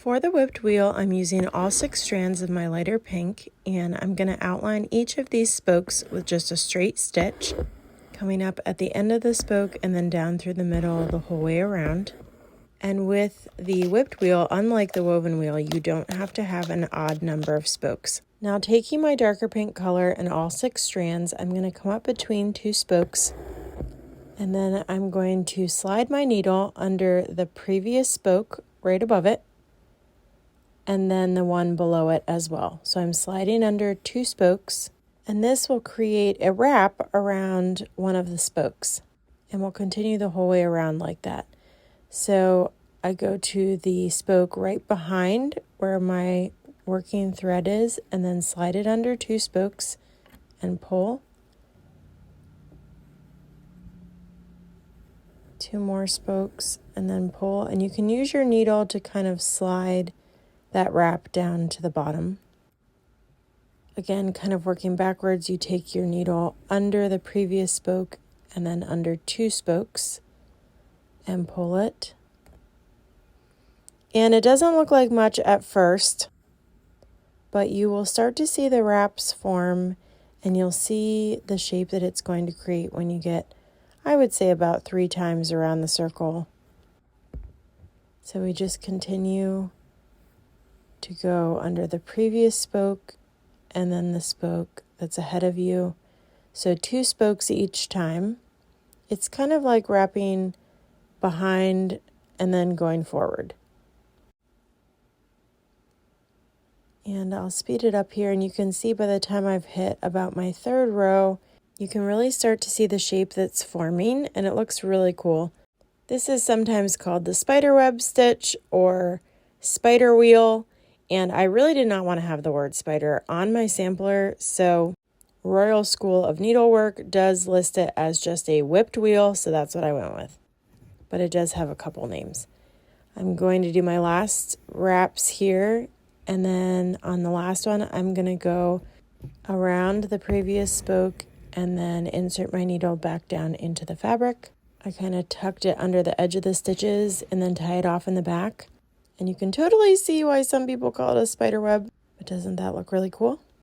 For the whipped wheel, I'm using all 6 strands of my lighter pink, and I'm going to outline each of these spokes with just a straight stitch, coming up at the end of the spoke and then down through the middle the whole way around. And with the whipped wheel, unlike the woven wheel, you don't have to have an odd number of spokes. Now, taking my darker pink color and all 6 strands, I'm going to come up between 2 spokes, and then I'm going to slide my needle under the previous spoke right above it, and then the one below it as well. So I'm sliding under 2 spokes, and this will create a wrap around one of the spokes, and we'll continue the whole way around like that. So I go to the spoke right behind where my working thread is, and then slide it under 2 spokes and pull. 2 more spokes and then pull, and you can use your needle to kind of slide that wrap down to the bottom. Again, kind of working backwards, you take your needle under the previous spoke and then under 2 spokes and pull it. And it doesn't look like much at first, but you will start to see the wraps form, and you'll see the shape that it's going to create when you get, I would say, about 3 times around the circle. So we just continue to go under the previous spoke and then the spoke that's ahead of you. So 2 spokes each time. It's kind of like wrapping behind and then going forward. And I'll speed it up here, and you can see by the time I've hit about my 3rd row, you can really start to see the shape that's forming, and it looks really cool. This is sometimes called the spider web stitch or spider wheel. And I really did not want to have the word spider on my sampler, so Royal School of Needlework does list it as just a whipped wheel, so that's what I went with. But it does have a couple names. I'm going to do my last wraps here, and then on the last one, I'm going to go around the previous spoke and then insert my needle back down into the fabric. I kind of tucked it under the edge of the stitches and then tie it off in the back. And you can totally see why some people call it a spider web, but doesn't that look really cool?